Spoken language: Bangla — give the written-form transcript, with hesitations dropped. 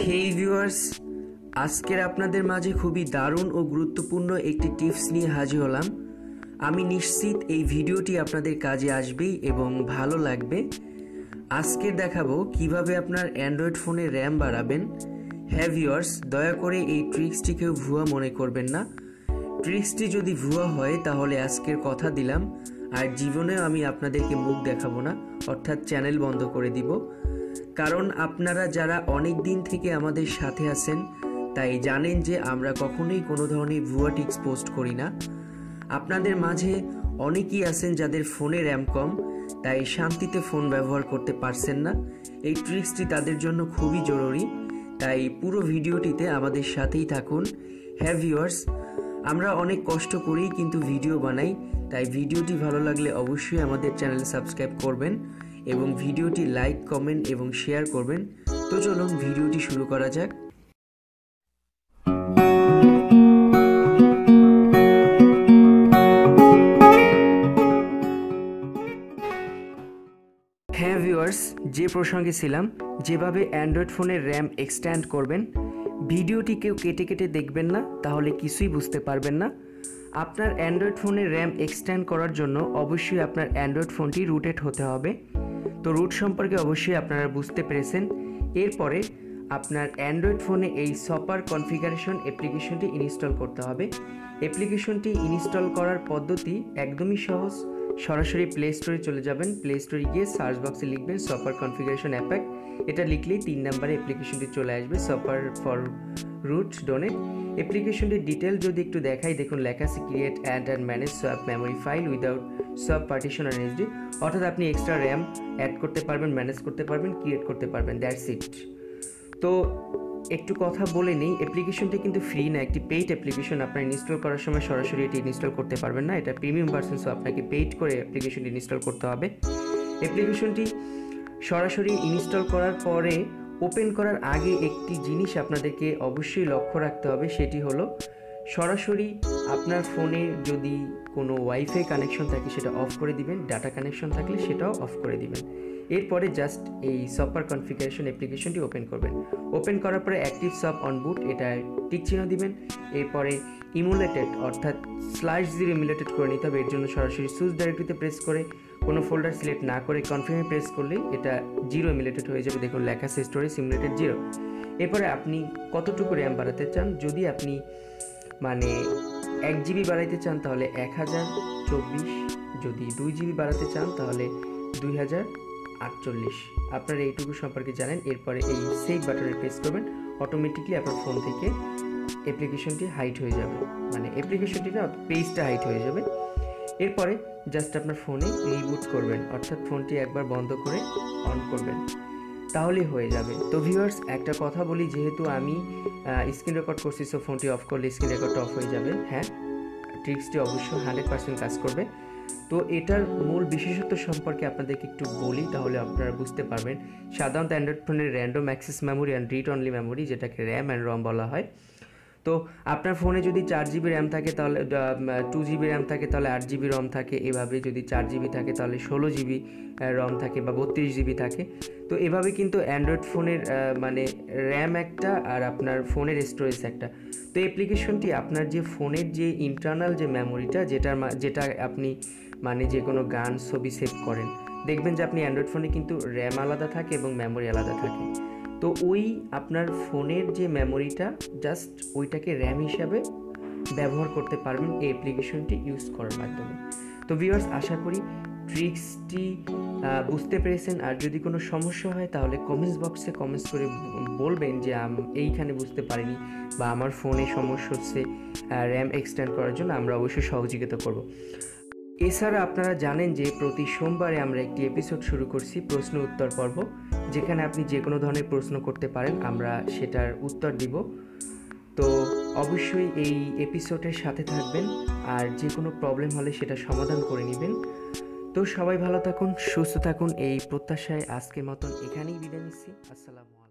হেই ভিউয়ার্স, আজকের আপনাদের মাঝে খুবই দারুণ ও গুরুত্বপূর্ণ একটি টিপস নিয়ে হাজির হলাম। আমি নিশ্চিত এই ভিডিওটি আপনাদের কাজে আসবেই এবং ভালো লাগবে। আজকে দেখাবো কিভাবে আপনার অ্যান্ড্রয়েড ফোনে র্যাম বাড়াবেন। হ্যাঁ ভিউয়ার্স, দয়া করে এই ট্রিক্সটি কেউ ভুয়া মনে করবেন না। ট্রিক্সটি যদি ভুয়া হয় তাহলে আজকের কথা দিলাম আর জীবনেও আমি আপনাদেরকে মুখ দেখাবো না, অর্থাৎ চ্যানেল বন্ধ করে দিব। কারণ আপনারা যারা অনেক দিন থেকে আমাদের সাথে আছেন তাই জানেন যে আমরা কখনোই কোনো ধরনের ভুয়া টিপস পোস্ট করি না। আপনাদের মাঝে অনেকেই আছেন যাদের ফোনে র্যাম কম, তাই শান্তিতে ফোন ব্যবহার করতে পারছেন না। এই ট্রিক্সটি তাদের জন্য খুবই জরুরি, তাই পুরো ভিডিওটিতে আমাদের সাথেই থাকুন। হ্যাঁ ভিউয়ার্স, আমরা অনেক কষ্ট করি কিন্তু ভিডিও বানাই, তাই ভিডিওটি ভালো লাগলে অবশ্যই আমাদের চ্যানেল সাবস্ক্রাইব করবেন এবং ভিডিওটি লাইক, কমেন্ট এবং শেয়ার করবেন। তো চলুন ভিডিওটি শুরু করা যাক। হ্যাঁ ভিউয়ার্স, যে প্রসঙ্গে ছিলাম, যেভাবে অ্যান্ড্রয়েড ফোনের র্যাম এক্সট্যান্ড করবেন, ভিডিওটি কেউ কেটে কেটে দেখবেন না, তাহলে কিছুই বুঝতে পারবেন না। আপনার অ্যান্ড্রয়েড ফোনের র্যাম এক্সট্যান্ড করার জন্য অবশ্যই আপনার অ্যান্ড্রয়েড ফোনটি রুটেড হতে হবে। তো রুট সম্পর্কে অবশ্যই আপনারা বুঝতে পেরেছেন। এরপরে আপনার অ্যান্ড্রয়েড ফোনে এই সপার কনফিগারেশন অ্যাপ্লিকেশনটি ইনস্টল করতে হবে। অ্যাপ্লিকেশনটি ইনস্টল করার পদ্ধতি একদমই সহজ। সরাসরি প্লে স্টোরে চলে যাবেন। প্লে স্টোরে গিয়ে সার্চ বক্সে লিখবেন সপার কনফিগারেশন অ্যাপ। এটা লিখলেই 3 নম্বরে অ্যাপ্লিকেশনটি চলে আসবে, সপার ফর রুট ডোনেট। অ্যাপ্লিকেশনটির ডিটেল যদি একটু দেখাই, দেখুন লেখা আছে create add and manage swap memory file without swap partition আর এসডি, অর্থাৎ আপনি এক্সট্রা র্যাম অ্যাড করতে পারবেন, ম্যানেজ করতে পারবেন, ক্রিয়েট করতে পারবেন, দ্যাটস ইট। তো একটু কথা বলে নেই, অ্যাপ্লিকেশনটি কিন্তু ফ্রি না, একটি পেইড অ্যাপ্লিকেশন। আপনার ইনস্টল করার সময় সরাসরি এটি ইনস্টল করতে পারবেন না, এটা প্রিমিয়াম ভার্সন, সো আপনাকে পেইড করে অ্যাপ্লিকেশনটি ইনস্টল করতে হবে। অ্যাপ্লিকেশনটি সরাসরি ইনস্টল করার পরে ওপেন করার আগে একটি জিনিস আপনাদেরকে অবশ্যই লক্ষ্য রাখতে হবে, সেটি হলো সরাসরি আপনার ফোনে যদি কোনো ওয়াইফাই কানেকশন থাকে সেটা অফ করে দিবেন, ডাটা কানেকশন থাকলে সেটাও অফ করে দিবেন। এরপরে জাস্ট এই সপার কনফিগারেশন অ্যাপ্লিকেশনটি ওপেন করবেন। ওপেন করার পরে অ্যাক্টিভ সপ অন বুট এটা টিক চিহ্ন দিবেন। এরপরে ইমুলেটেড অর্থাৎ /0 ইমুলেটেড করে নিতে হবে। এর জন্য সরাসরি সুইচ ডাইরেক্টরিতে প্রেস করে কোনো ফোল্ডার সিলেক্ট না করে কনফার্মে প্রেস করলেই এটা 0 ইমুলেটেড হয়ে যাবে। দেখুন লেখা আছে স্টোরেজ সিমুলেটেড 0। এরপরে আপনি কতটুকু র্যাম বাড়াতে চান, যদি আপনি 1 জিবি বাড়াইতে চান তাহলে 1024, যদি 2 জিবি বাড়াতে চান তাহলে 2048, আপনারা এইটুকু সম্পর্কে জানেন। এরপরে এই সেভ বাটনে প্রেস করবেন, অটোমেটিকলি আপনার ফোন থেকে অ্যাপ্লিকেশনটি হাইড হয়ে যাবে, অ্যাপ্লিকেশনটি না, পেজটা হাইড হয়ে যাবে। এরপরে জাস্ট আপনার ফোনে রিবুট করবেন, অর্থাৎ ফোনটি একবার বন্ধ করে অন করবেন, তাহলেই হয়ে যাবে। তো ভিউয়ার্স, একটা কথা বলি, যেহেতু আমি স্ক্রিন রেকর্ড করছি, সো ফোনটি অফ করলে স্ক্রিন রেকর্ডটা অফ হয়ে যাবে। হ্যাঁ, ট্রিক্সটি অবশ্যই 100% কাজ করবে। তো এটার মূল বিশেষত্ব সম্পর্কে আপনাদেরকে একটু বলি, তাহলে আপনারা বুঝতে পারবেন। সাধারণত অ্যান্ড্রয়েড ফোনের random access memory and read only memory, যেটাকে র্যাম অ্যান্ড রম বলা হয়। তো আপনার ফোনে যদি 4 জিবি র্যাম থাকে তাহলে 2 জিবি র্যাম থাকে তাহলে 8 জিবি রম থাকে, এভাবে যদি 4 জিবি থাকে তাহলে 16 জিবি রম থাকে বা 32 জিবি থাকে। তো এভাবে কিন্তু অ্যান্ড্রয়েড ফোনের র্যাম একটা আর আপনার ফোনের স্টোরেজ একটা। তো অ্যাপ্লিকেশনটি আপনার যে ফোনের যে ইন্টারনাল যে মেমোরিটা, যেটা আপনি যে কোনো গান ছবি সেভ করেন, দেখবেন যে আপনি অ্যান্ড্রয়েড ফোনে কিন্তু র্যাম আলাদা থাকে এবং মেমোরি আলাদা থাকে। তো ওই আপনার ফোনের যে মেমোরিটা, জাস্ট ওইটাকে র্যাম হিসাবে ব্যবহার করতে পারবেন এই অ্যাপ্লিকেশনটি ইউজ করার মাধ্যমে। তো ভিউয়ার্স, আশা করি ট্রিক্সটি বুঝতে পেরেছেন। আর যদি কোনো সমস্যা হয় তাহলে কমেন্টস বক্সে কমেন্টস করে বলবেন যে এইখানে বুঝতে পারিনি বা আমার ফোনে সমস্যা হচ্ছে র্যাম এক্সটেন্ড করার জন্য, আমরা অবশ্যই সহযোগিতা করব। এছাড়া আপনারা জানেন যে প্রতি সোমবারে আমরা একটি এপিসোড শুরু করছি, প্রশ্ন উত্তর পর্ব, যেখানে আপনি যে কোনো ধরনের প্রশ্ন করতে পারেন, আমরা সেটার উত্তর দিব। তো অবশ্যই এই এপিসোডের সাথে থাকবেন আর যে কোনো প্রবলেম হলে সেটা সমাধান করে নেবেন। তো সবাই ভালো থাকুন, সুস্থ থাকুন, এই প্রত্যাশায় আজকের মতন এখানেই বিদায় নিচ্ছি। আসসালামু আলাইকুম।